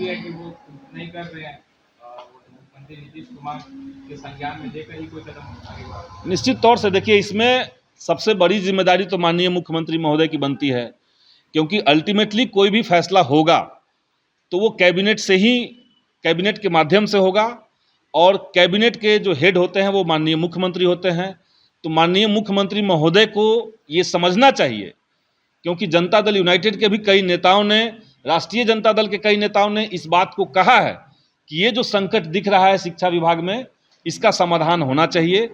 भी है कि वो नहीं कर रहे हैं, मुख्यमंत्री नीतीश कुमार के संज्ञान में लेकर ही कोई कदम आगे बढ़ा? निश्चित तौर से देखिए, इसमें सबसे बड़ी जिम्मेदारी तो माननीय मुख्यमंत्री महोदय की बनती है, क्योंकि अल्टीमेटली कोई भी फैसला होगा तो वो कैबिनेट से ही, कैबिनेट के माध्यम से होगा, और कैबिनेट के जो हेड होते हैं वो माननीय मुख्यमंत्री होते हैं। तो माननीय मुख्यमंत्री महोदय को ये समझना चाहिए, क्योंकि जनता दल यूनाइटेड के भी कई नेताओं ने, राष्ट्रीय जनता दल के कई नेताओं ने इस बात को कहा है कि ये जो संकट दिख रहा है शिक्षा विभाग में, इसका समाधान होना चाहिए।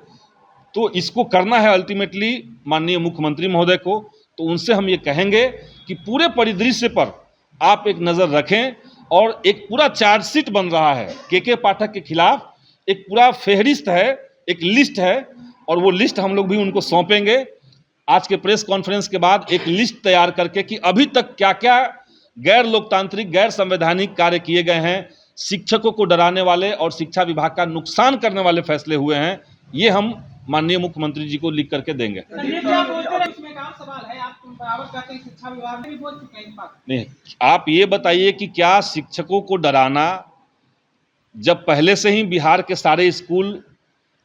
तो इसको करना है अल्टीमेटली माननीय मुख्यमंत्री महोदय को। तो उनसे हम ये कहेंगे कि पूरे परिदृश्य पर आप एक नज़र रखें, और एक पूरा चार्जशीट बन रहा है के पाठक के खिलाफ, एक पूरा फेहरिस्त है, एक लिस्ट है, और वो लिस्ट हम लोग भी उनको सौंपेंगे आज के प्रेस कॉन्फ्रेंस के बाद, एक लिस्ट तैयार करके कि अभी तक क्या क्या गैर लोकतांत्रिक, गैर संवैधानिक कार्य किए गए हैं, शिक्षकों को डराने वाले और शिक्षा विभाग का नुकसान करने वाले फैसले हुए हैं, ये हम माननीय मुख्यमंत्री जी को लिख करके देंगे। नहीं, आप ये बताइए कि क्या शिक्षकों को डराना, जब पहले से ही बिहार के सारे स्कूल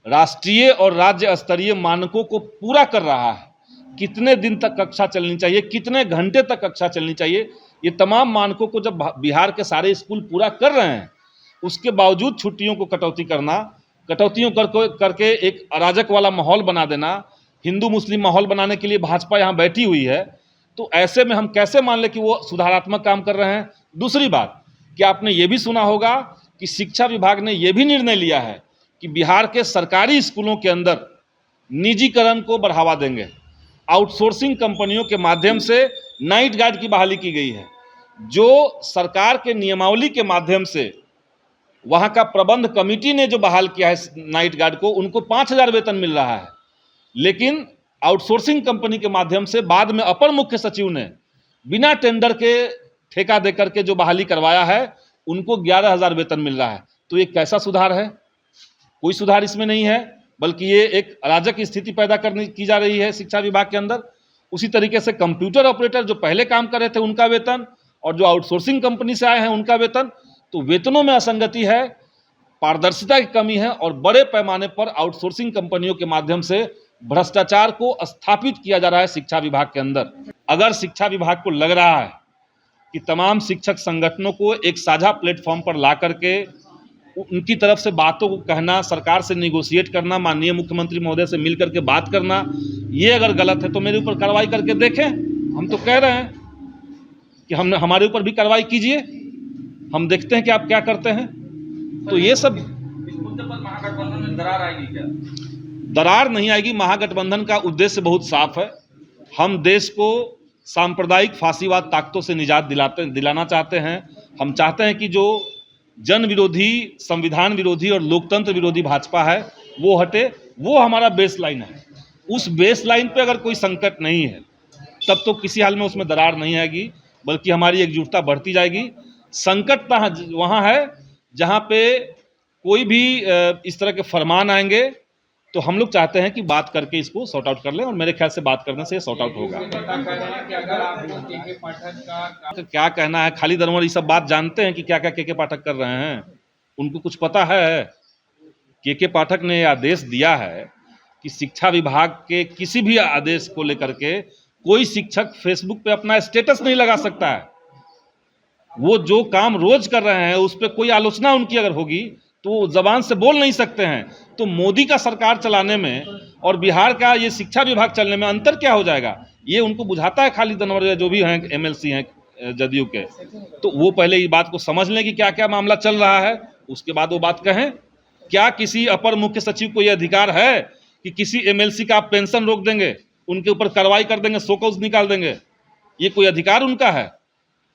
राष्ट्रीय और राज्य स्तरीय मानकों को पूरा कर रहा है, कितने दिन तक कक्षा चलनी चाहिए, कितने घंटे तक कक्षा चलनी चाहिए, ये तमाम मानकों को जब बिहार के सारे स्कूल पूरा कर रहे हैं, उसके बावजूद छुट्टियों को कटौती करना, कटौतियों करके एक अराजक वाला माहौल बना देना, हिंदू मुस्लिम माहौल बनाने के लिए भाजपा यहाँ बैठी हुई है। तो ऐसे में हम कैसे मान लें कि वो सुधारात्मक काम कर रहे हैं। दूसरी बात, कि आपने ये भी सुना होगा कि शिक्षा विभाग ने ये भी निर्णय लिया है कि बिहार के सरकारी स्कूलों के अंदर निजीकरण को बढ़ावा देंगे। आउटसोर्सिंग कंपनियों के माध्यम से नाइट गार्ड की बहाली की गई है, जो सरकार के नियमावली के माध्यम से वहाँ का प्रबंध कमेटी ने जो बहाल किया है नाइट गार्ड को, उनको 5,000 वेतन मिल रहा है, लेकिन आउटसोर्सिंग कंपनी के माध्यम से बाद में अपर मुख्य सचिव ने बिना टेंडर के ठेका देकर के जो बहाली करवाया है, उनको 11,000 वेतन मिल रहा है। तो ये कैसा सुधार है? कोई सुधार इसमें नहीं है, बल्कि ये एक अराजक स्थिति पैदा करने की जा रही है शिक्षा विभाग के अंदर। उसी तरीके से कंप्यूटर ऑपरेटर जो पहले काम कर रहे थे उनका वेतन, और जो आउटसोर्सिंग कंपनी से आए हैं उनका वेतन, तो वेतनों में असंगति है, पारदर्शिता की कमी है, और बड़े पैमाने पर आउटसोर्सिंग कंपनियों के माध्यम से भ्रष्टाचार को स्थापित किया जा रहा है शिक्षा विभाग के अंदर। अगर शिक्षा विभाग को लग रहा है कि तमाम शिक्षक संगठनों को एक साझा प्लेटफॉर्म पर ला करके उनकी तरफ से बातों को कहना, सरकार से निगोशिएट करना, माननीय मुख्यमंत्री महोदय से मिल करके बात करना, ये अगर गलत है तो मेरे ऊपर कार्रवाई करके देखें। हम तो कह रहे हैं कि हमारे ऊपर भी कार्रवाई कीजिए, हम देखते हैं कि आप क्या करते हैं। तो ये सब इस मुद्दे पर महागठबंधन में दरार आएगी क्या? दरार नहीं आएगी। महागठबंधन का उद्देश्य बहुत साफ है, हम देश को सांप्रदायिक फांसीवाद ताकतों से निजात दिलाना चाहते हैं। हम चाहते हैं कि जो जन विरोधी, संविधान विरोधी और लोकतंत्र विरोधी भाजपा है वो हटे, वो हमारा बेस लाइन है। उस बेस लाइन पे अगर कोई संकट नहीं है तब तो किसी हाल में उसमें दरार नहीं आएगी, बल्कि हमारी एकजुटता बढ़ती जाएगी। संकट वहाँ है जहाँ पे कोई भी इस तरह के फरमान आएंगे तो हम लोग चाहते हैं कि बात करके इसको सॉर्ट आउट कर लें, और मेरे ख्याल से बात करने से सॉर्ट आउट होगा। क्या कहना है, खाली दरबार ये सब बात जानते हैं कि क्या क्या के पाठक कर रहे हैं, उनको कुछ पता है? के पाठक ने आदेश दिया है कि शिक्षा विभाग के किसी भी आदेश को लेकर के कोई शिक्षक फेसबुक पे अपना स्टेटस नहीं लगा सकता है। वो जो काम रोज कर रहे हैं उस पर कोई आलोचना उनकी अगर होगी तो जबान से बोल नहीं सकते हैं। तो मोदी का सरकार चलाने में और बिहार का ये शिक्षा विभाग चलने में अंतर क्या हो जाएगा, ये उनको बुझाता है खाली दनवर जो भी हैं एमएलसी हैं जदयू के। तो वो पहले ये बात को समझ लें कि क्या क्या मामला चल रहा है, उसके बाद वो बात कहें। क्या किसी अपर मुख्य सचिव को ये अधिकार है कि किसी एमएलसी का आप पेंशन रोक देंगे, उनके ऊपर कार्रवाई कर देंगे, शोकॉज निकाल देंगे? ये कोई अधिकार उनका है?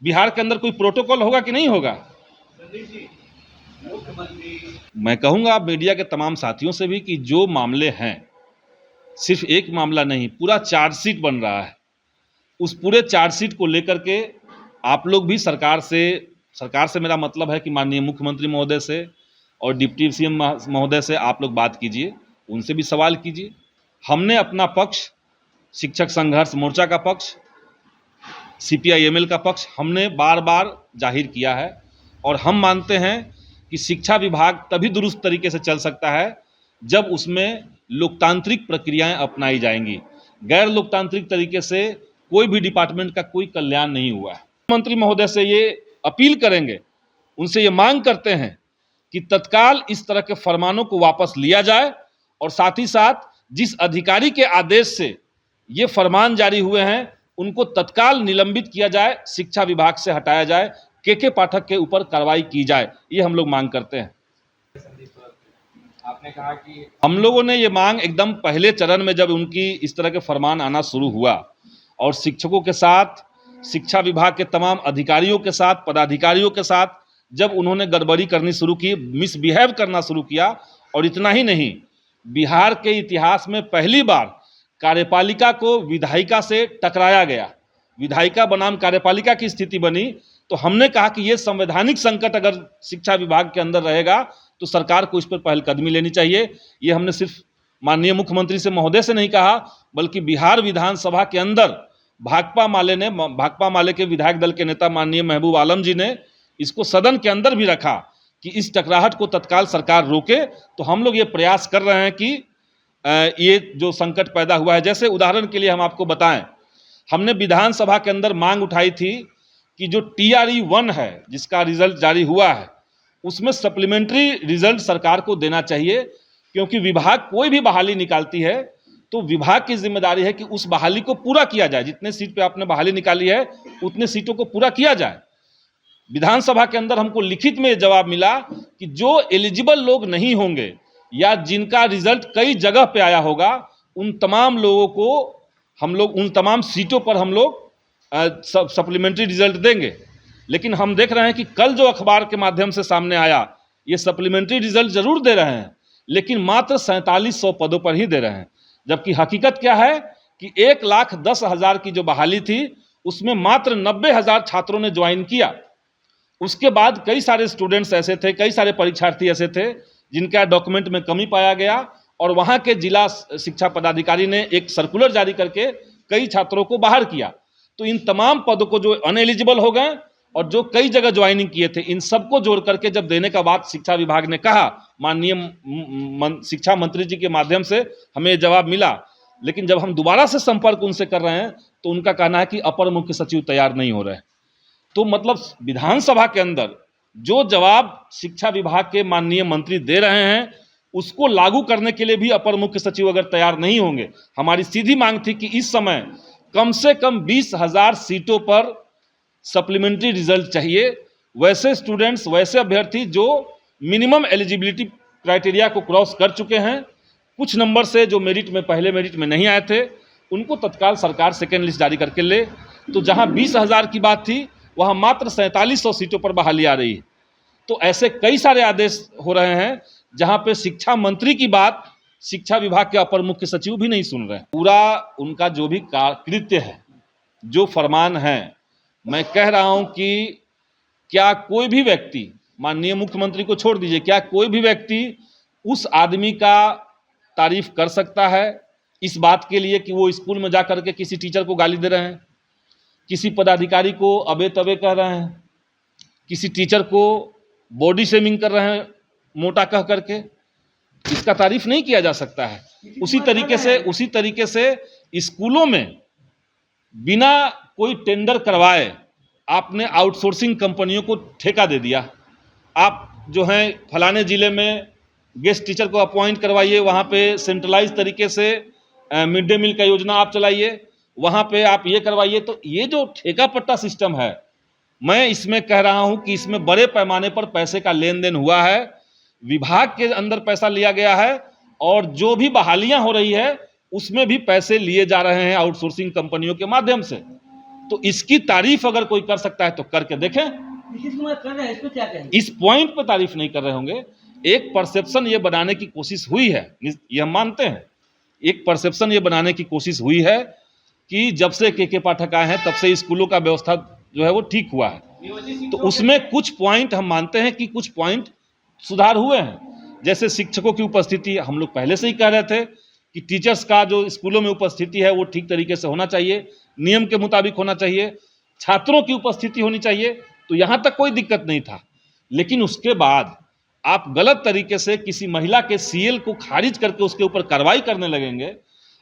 बिहार के अंदर कोई प्रोटोकॉल होगा कि नहीं होगा? मैं कहूंगा मीडिया के तमाम साथियों से भी कि जो मामले हैं, सिर्फ एक मामला नहीं, पूरा चार्जशीट बन रहा है। उस पूरे चार्जशीट को लेकर के आप लोग भी सरकार से मेरा मतलब है कि माननीय मुख्यमंत्री महोदय से और डिप्टी सीएम महोदय से आप लोग बात कीजिए, उनसे भी सवाल कीजिए। हमने अपना पक्ष, शिक्षक संघर्ष मोर्चा का पक्ष, CPI-ML का पक्ष हमने बार बार जाहिर किया है। और हम मानते हैं कि शिक्षा विभाग तभी दुरुस्त तरीके से चल सकता है जब उसमें लोकतांत्रिक प्रक्रियाएं अपनाई जाएंगी। गैर लोकतांत्रिक तरीके से कोई भी डिपार्टमेंट का कोई कल्याण नहीं हुआ है। मंत्री महोदय से ये अपील करेंगे, उनसे ये मांग करते हैं कि तत्काल इस तरह के फरमानों को वापस लिया जाए और साथ ही साथ जिस अधिकारी के आदेश से ये फरमान जारी हुए हैं उनको तत्काल निलंबित किया जाए, शिक्षा विभाग से हटाया जाए, के पाठक के ऊपर कार्रवाई की जाए, ये हम लोग मांग करते हैं। आपने कहा कि हम लोगों ने ये मांग एकदम पहले चरण में जब उनकी इस तरह के फरमान आना शुरू हुआ और शिक्षकों के साथ, शिक्षा विभाग के तमाम अधिकारियों के साथ, पदाधिकारियों के साथ जब उन्होंने गड़बड़ी करनी शुरू की, मिसबिहेव करना शुरू किया, और इतना ही नहीं, बिहार के इतिहास में पहली बार कार्यपालिका को विधायिका से टकराया गया, विधायिका बनाम कार्यपालिका की स्थिति बनी, तो हमने कहा कि ये संवैधानिक संकट अगर शिक्षा विभाग के अंदर रहेगा तो सरकार को इस पर पहलकदमी लेनी चाहिए। ये हमने सिर्फ माननीय मुख्यमंत्री से महोदय से नहीं कहा, बल्कि बिहार विधानसभा के अंदर भाकपा माले के विधायक दल के नेता माननीय महबूब आलम जी ने इसको सदन के अंदर भी रखा कि इस टकराहट को तत्काल सरकार रोके। तो हम लोग ये प्रयास कर रहे हैं कि ये जो संकट पैदा हुआ है, जैसे उदाहरण के लिए हम आपको बताएं, हमने विधानसभा के अंदर मांग उठाई थी कि जो TRE 1 है जिसका रिजल्ट जारी हुआ है उसमें सप्लीमेंट्री रिजल्ट सरकार को देना चाहिए, क्योंकि विभाग कोई भी बहाली निकालती है तो विभाग की जिम्मेदारी है कि उस बहाली को पूरा किया जाए, जितने सीट पे आपने बहाली निकाली है उतने सीटों को पूरा किया जाए। विधानसभा के अंदर हमको लिखित में जवाब मिला कि जो एलिजिबल लोग नहीं होंगे या जिनका रिजल्ट कई जगह पे आया होगा उन तमाम लोगों को हम लोग, उन तमाम सीटों पर हम लोग सप्लीमेंट्री रिजल्ट देंगे। लेकिन हम देख रहे हैं कि कल जो अखबार के माध्यम से सामने आया, ये सप्लीमेंट्री रिजल्ट जरूर दे रहे हैं लेकिन मात्र 4700 पदों पर ही दे रहे हैं, जबकि हकीकत क्या है कि 1,10,000 की जो बहाली थी उसमें मात्र 90,000 छात्रों ने ज्वाइन किया। उसके बाद कई सारे स्टूडेंट्स ऐसे थे, कई सारे परीक्षार्थी ऐसे थे जिनका डॉक्यूमेंट में कमी पाया गया और वहाँ के जिला शिक्षा पदाधिकारी ने एक सर्कुलर जारी करके कई छात्रों को बाहर किया। तो इन तमाम पदों को जो अनएलिजिबल हो गए और जो कई जगह ज्वाइनिंग किए थे, इन सबको जोड़ करके जब देने का बात शिक्षा विभाग ने कहा, माननीय शिक्षा मंत्री जी के माध्यम से हमें जवाब मिला, लेकिन जब हम दोबारा से संपर्क उनसे कर रहे हैं तो उनका कहना है कि अपर मुख्य सचिव तैयार नहीं हो रहे। तो मतलब विधानसभा के अंदर जो जवाब शिक्षा विभाग के माननीय मंत्री दे रहे हैं उसको लागू करने के लिए भी अपर मुख्य सचिव अगर तैयार नहीं होंगे, हमारी सीधी मांग थी कि इस समय कम से कम 20,000 सीटों पर सप्लीमेंट्री रिजल्ट चाहिए। वैसे स्टूडेंट्स, वैसे अभ्यर्थी जो मिनिमम एलिजिबिलिटी क्राइटेरिया को क्रॉस कर चुके हैं, कुछ नंबर से जो मेरिट में, पहले मेरिट में नहीं आए थे, उनको तत्काल सरकार सेकेंड लिस्ट जारी करके ले। तो जहां 20,000 की बात थी वहां मात्र 4700 सीटों पर बहाली आ रही है। तो ऐसे कई सारे आदेश हो रहे हैं जहां पे शिक्षा मंत्री की बात शिक्षा विभाग के अपर मुख्य सचिव भी नहीं सुन रहे हैं। पूरा उनका जो भी कृत्य है, जो फरमान है, मैं कह रहा हूं कि क्या कोई भी व्यक्ति, माननीय मुख्यमंत्री को छोड़ दीजिए, क्या कोई भी व्यक्ति उस आदमी का तारीफ कर सकता है इस बात के लिए कि वो स्कूल में जाकर के किसी टीचर को गाली दे रहे हैं, किसी पदाधिकारी को अबे तबे कह रहे हैं, किसी टीचर को बॉडी शेमिंग कर रहे हैं मोटा कह करके, इसका तारीफ नहीं किया जा सकता है। उसी तरीके से स्कूलों में बिना कोई टेंडर करवाए आपने आउटसोर्सिंग कंपनियों को ठेका दे दिया। आप जो हैं फलाने ज़िले में गेस्ट टीचर को अपॉइंट करवाइए, वहाँ पे सेंट्रलाइज तरीके से मिड डे मील का योजना आप चलाइए, वहाँ पे आप ये करवाइए। तो ये जो ठेका पट्टा सिस्टम है, मैं इसमें कह रहा हूँ कि इसमें बड़े पैमाने पर पैसे का लेन देन हुआ है, विभाग के अंदर पैसा लिया गया है और जो भी बहालियाँ हो रही है उसमें भी पैसे लिए जा रहे हैं आउटसोर्सिंग कंपनियों के माध्यम से। तो इसकी तारीफ अगर कोई कर सकता है तो करके देखें। कर रहे हैं, इसको क्या कहें? इस पॉइंट पे तारीफ नहीं कर रहे होंगे। एक परसेप्शन ये बनाने की कोशिश हुई है, ये हम मानते हैं, एक परसेप्शन ये बनाने की कोशिश हुई है कि जब से के पाठक आए हैं तब से स्कूलों का व्यवस्था जो है वो ठीक हुआ है। तो उसमें कुछ पॉइंट हम मानते हैं कि कुछ पॉइंट सुधार हुए हैं। जैसे शिक्षकों की उपस्थिति, हम लोग पहले से ही कह रहे थे कि टीचर्स का जो स्कूलों में उपस्थिति है वो ठीक तरीके से होना चाहिए, नियम के मुताबिक होना चाहिए, छात्रों की उपस्थिति होनी चाहिए। तो यहाँ तक कोई दिक्कत नहीं था। लेकिन उसके बाद आप गलत तरीके से किसी महिला के सीएल को खारिज करके उसके ऊपर कार्रवाई करने लगेंगे,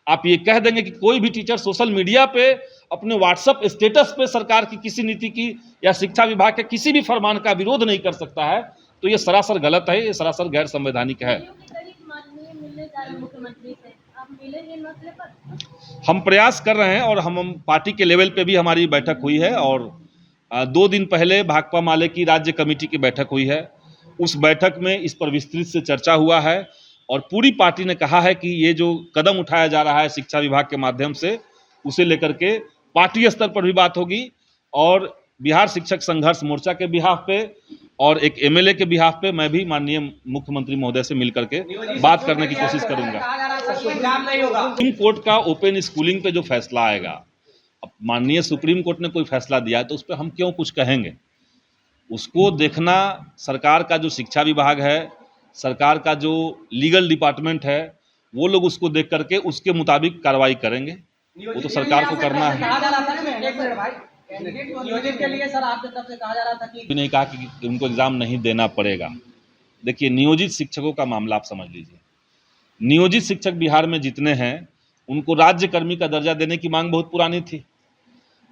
आप ये कह देंगे कि कोई भी टीचर सोशल मीडिया पे अपने व्हाट्सएप स्टेटस पे सरकार की किसी नीति की या शिक्षा विभाग के किसी भी फरमान का विरोध नहीं कर सकता है, तो ये सरासर गलत है, ये सरासर गैर संवैधानिक है। हम प्रयास कर रहे हैं और हम पार्टी के लेवल पे भी हमारी बैठक हुई है और 2 दिन पहले भाकपा माले की राज्य कमेटी की बैठक हुई है। उस बैठक में इस पर विस्तृत से चर्चा हुआ है और पूरी पार्टी ने कहा है कि ये जो कदम उठाया जा रहा है शिक्षा विभाग के माध्यम से, उसे लेकर के पार्टी स्तर पर भी बात होगी और बिहार शिक्षक संघर्ष मोर्चा के बिहाफ पे और एक एमएलए के बिहाफ पे मैं भी माननीय मुख्यमंत्री महोदय से मिलकर के बात करने की कोशिश करूंगा। सुप्रीम कोर्ट का ओपन स्कूलिंग पे जो फैसला आएगा, अब माननीय सुप्रीम कोर्ट ने कोई फैसला दिया है तो उस पर हम क्यों कुछ कहेंगे, उसको देखना सरकार का जो शिक्षा विभाग है, सरकार का जो लीगल डिपार्टमेंट है, वो लोग उसको देख करके उसके मुताबिक कार्रवाई करेंगे। वो तो सरकार को करना है। नियोजित के लिए सर आपकी तरफ से कहा जा रहा था कि नहीं कहा कि उनको एग्जाम नहीं देना पड़ेगा। देखिए, नियोजित शिक्षकों का मामला आप समझ लीजिए। नियोजित शिक्षक बिहार में जितने हैं उनको राज्यकर्मी का दर्जा देने की मांग बहुत पुरानी थी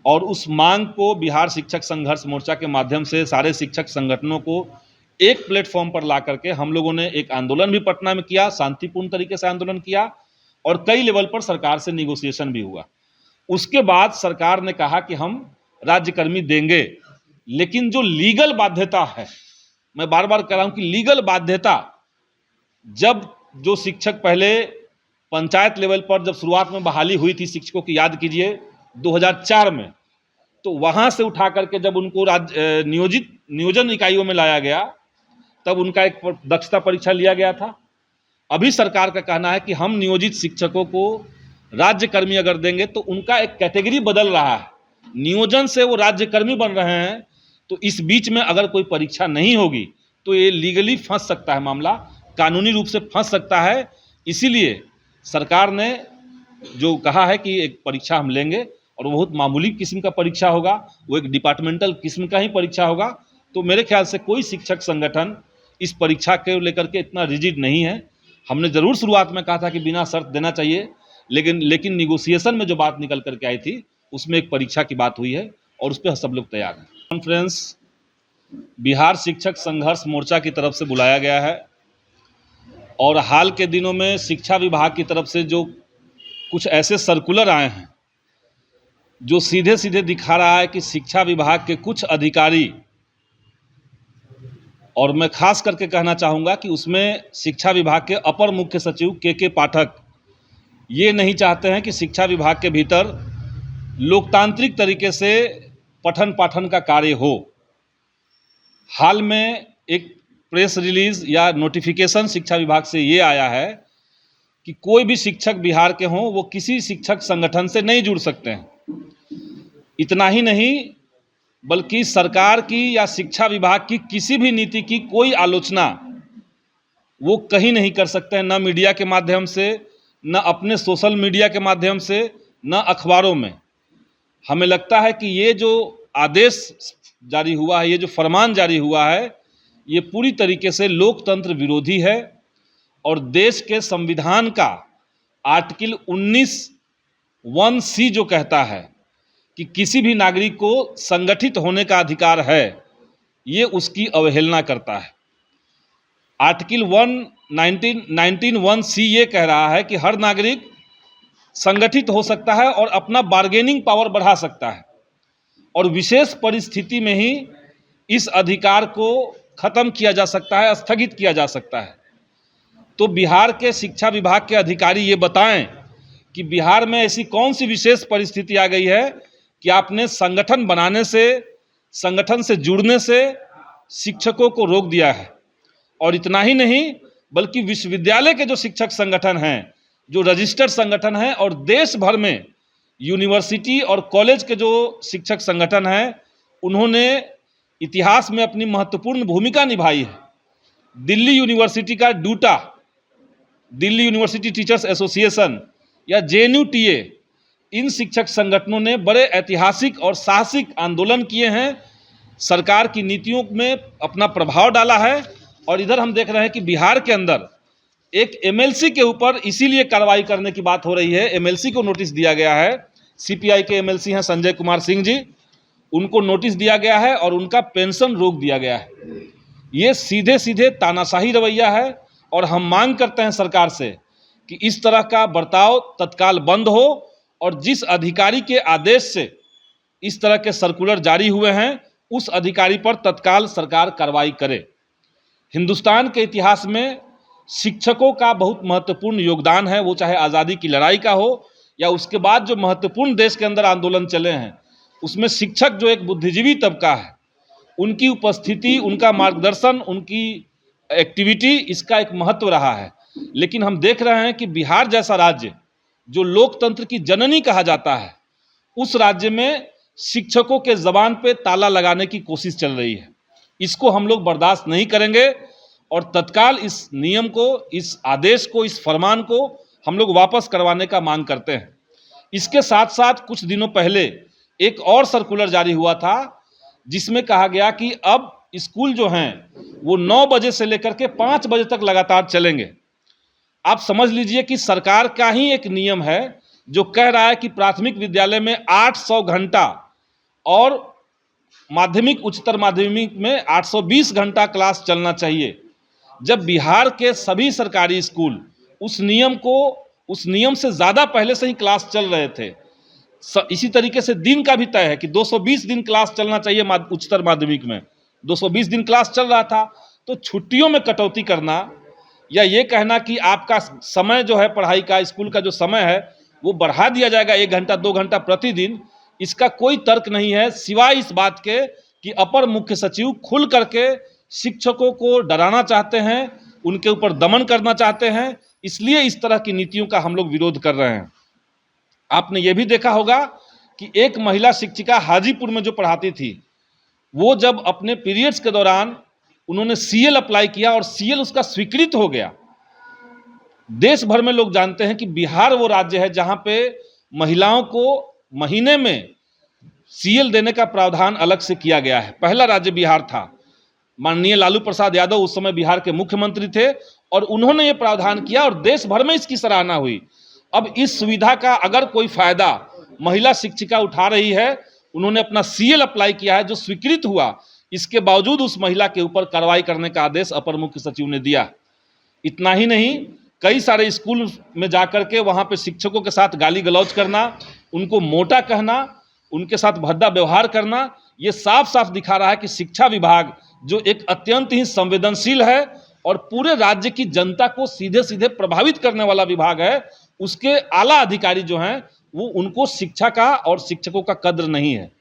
और उस मांग को बिहार शिक्षक संघर्ष मोर्चा के माध्यम से सारे शिक्षक संगठनों को एक प्लेटफॉर्म पर ला करके हम लोगों ने एक आंदोलन भी पटना में किया, शांतिपूर्ण तरीके से आंदोलन किया और कई लेवल पर सरकार से निगोशिएशन भी हुआ। उसके बाद सरकार ने कहा कि हम राज्यकर्मी देंगे, लेकिन जो लीगल बाध्यता है, मैं बार बार कह रहा हूं कि लीगल बाध्यता, जब जो शिक्षक पहले पंचायत लेवल पर जब शुरुआत में बहाली हुई थी शिक्षकों की, याद कीजिए 2004 में, तो वहां से उठा करके जब उनको नियोजन इकाइयों में लाया गया तब उनका एक दक्षता परीक्षा लिया गया था। अभी सरकार का कहना है कि हम नियोजित शिक्षकों को राज्यकर्मी अगर देंगे तो उनका एक कैटेगरी बदल रहा है, नियोजन से वो राज्यकर्मी बन रहे हैं, तो इस बीच में अगर कोई परीक्षा नहीं होगी तो ये लीगली फंस सकता है, मामला कानूनी रूप से फंस सकता है। इसीलिए सरकार ने जो कहा है कि एक परीक्षा हम लेंगे और वो बहुत मामूली किस्म का परीक्षा होगा, वो एक डिपार्टमेंटल किस्म का ही परीक्षा होगा। तो मेरे ख्याल से कोई शिक्षक संगठन इस परीक्षा को लेकर के इतना रिजिड नहीं है। हमने ज़रूर शुरुआत में कहा था कि बिना शर्त देना चाहिए, लेकिन निगोसिएशन में जो बात निकल करके आई थी उसमें एक परीक्षा की बात हुई है और उस पर सब लोग तैयार हैं। कॉन्फ्रेंस बिहार शिक्षक संघर्ष मोर्चा की तरफ से बुलाया गया है और हाल के दिनों में शिक्षा विभाग की तरफ से जो कुछ ऐसे सर्कुलर आए हैं जो सीधे सीधे दिखा रहा है कि शिक्षा विभाग के कुछ अधिकारी, और मैं खास करके कहना चाहूँगा कि उसमें शिक्षा विभाग के अपर मुख्य सचिव के पाठक ये नहीं चाहते हैं कि शिक्षा विभाग के भीतर लोकतांत्रिक तरीके से पठन पाठन का कार्य हो। हाल में एक प्रेस रिलीज या नोटिफिकेशन शिक्षा विभाग से ये आया है कि कोई भी शिक्षक बिहार के हों वो किसी शिक्षक संगठन से नहीं जुड़ सकते हैं। इतना ही नहीं बल्कि सरकार की या शिक्षा विभाग की किसी भी नीति की कोई आलोचना वो कहीं नहीं कर सकते हैं, न मीडिया के माध्यम से, न अपने सोशल मीडिया के माध्यम से, न अखबारों में। हमें लगता है कि ये जो आदेश जारी हुआ है, ये जो फरमान जारी हुआ है, ये पूरी तरीके से लोकतंत्र विरोधी है और देश के संविधान का आर्टिकल 19(1)(c) जो कहता है कि किसी भी नागरिक को संगठित होने का अधिकार है, ये उसकी अवहेलना करता है। आर्टिकल 19(1)(c) ये कह रहा है कि हर नागरिक संगठित हो सकता है और अपना बार्गेनिंग पावर बढ़ा सकता है और विशेष परिस्थिति में ही इस अधिकार को खत्म किया जा सकता है, स्थगित किया जा सकता है। तो बिहार के शिक्षा विभाग के अधिकारी ये बताएं कि बिहार में ऐसी कौन सी विशेष परिस्थिति आ गई है कि आपने संगठन बनाने से, संगठन से जुड़ने से शिक्षकों को रोक दिया है। और इतना ही नहीं बल्कि विश्वविद्यालय के जो शिक्षक संगठन हैं, जो रजिस्टर्ड संगठन हैं, और देश भर में यूनिवर्सिटी और कॉलेज के जो शिक्षक संगठन हैं, उन्होंने इतिहास में अपनी महत्वपूर्ण भूमिका निभाई है। दिल्ली यूनिवर्सिटी का due to, Delhi university teachers association या JNUTA, इन शिक्षक संगठनों ने बड़े ऐतिहासिक और साहसिक आंदोलन किए हैं सरकार की नीतियों में अपना प्रभाव डाला है। और इधर हम देख रहे हैं कि बिहार के अंदर एक एमएलसी के ऊपर इसीलिए कार्रवाई करने की बात हो रही है। एमएलसी को नोटिस दिया गया है, सीपीआई के एमएलसी हैं संजय कुमार सिंह जी, उनको नोटिस दिया गया है और उनका पेंशन रोक दिया गया है। ये सीधे सीधे तानाशाही रवैया है और हम मांग करते हैं सरकार से कि इस तरह का बर्ताव तत्काल बंद हो और जिस अधिकारी के आदेश से इस तरह के सर्कुलर जारी हुए हैं उस अधिकारी पर तत्काल सरकार कार्रवाई करे। हिंदुस्तान के इतिहास में शिक्षकों का बहुत महत्वपूर्ण योगदान है, वो चाहे आज़ादी की लड़ाई का हो या उसके बाद जो महत्वपूर्ण देश के अंदर आंदोलन चले हैं, उसमें शिक्षक जो एक बुद्धिजीवी तबका है, उनकी उपस्थिति, उनका मार्गदर्शन, उनकी एक्टिविटी, इसका एक महत्व रहा है। लेकिन हम देख रहे हैं कि बिहार जैसा राज्य जो लोकतंत्र की जननी कहा जाता है, उस राज्य में शिक्षकों के ज़बान पे ताला लगाने की कोशिश चल रही है। इसको हम लोग बर्दाश्त नहीं करेंगे और तत्काल इस नियम को, इस आदेश को, इस फरमान को हम लोग वापस करवाने का मांग करते हैं। इसके साथ साथ कुछ दिनों पहले एक और सर्कुलर जारी हुआ था जिसमें कहा गया कि अब स्कूल जो हैं वो 9 बजे से लेकर के 5 बजे तक लगातार चलेंगे। आप समझ लीजिए कि सरकार का ही एक नियम है जो कह रहा है कि प्राथमिक विद्यालय में 800 घंटा और माध्यमिक, उच्चतर माध्यमिक में 820 घंटा क्लास चलना चाहिए, जब बिहार के सभी सरकारी स्कूल उस नियम से ज़्यादा पहले से ही क्लास चल रहे थे। इसी तरीके से दिन का भी तय है कि 220 दिन क्लास चलना चाहिए उच्चतर माध्यमिक में, 220 दिन क्लास चल रहा था। तो छुट्टियों में कटौती करना या ये कहना कि आपका समय जो है पढ़ाई का, स्कूल का जो समय है वो बढ़ा दिया जाएगा 1 घंटा 2 घंटा प्रतिदिन, इसका कोई तर्क नहीं है सिवाय इस बात के कि अपर मुख्य सचिव खुल करके शिक्षकों को डराना चाहते हैं, उनके ऊपर दमन करना चाहते हैं। इसलिए इस तरह की नीतियों का हम लोग विरोध कर रहे हैं। आपने ये भी देखा होगा कि एक महिला शिक्षिका हाजीपुर में जो पढ़ाती थी, वो जब अपने पीरियड्स के दौरान उन्होंने सीएल अप्लाई किया और सीएल उसका स्वीकृत हो गया। देश भर में लोग जानते हैं कि बिहार वो राज्य है जहां पे महिलाओं को महीने में सीएल देने का प्रावधान अलग से किया गया है। पहला राज्य बिहार था। माननीय लालू प्रसाद यादव उस समय बिहार के मुख्यमंत्री थे और उन्होंने ये प्रावधान किया और देश भर में इसकी सराहना हुई। अब इस सुविधा का अगर कोई फायदा महिला शिक्षिका उठा रही है, उन्होंने अपना सीएल अप्लाई किया है जो स्वीकृत हुआ, इसके बावजूद उस महिला के ऊपर कार्रवाई करने का आदेश अपर मुख्य सचिव ने दिया। इतना ही नहीं, कई सारे स्कूल में जाकर के वहाँ पे शिक्षकों के साथ गाली गलौज करना, उनको मोटा कहना, उनके साथ भद्दा व्यवहार करना, ये साफ साफ दिखा रहा है कि शिक्षा विभाग जो एक अत्यंत ही संवेदनशील है और पूरे राज्य की जनता को सीधे सीधे प्रभावित करने वाला विभाग है, उसके आला अधिकारी जो हैं वो, उनको शिक्षा का और शिक्षकों का कद्र नहीं है।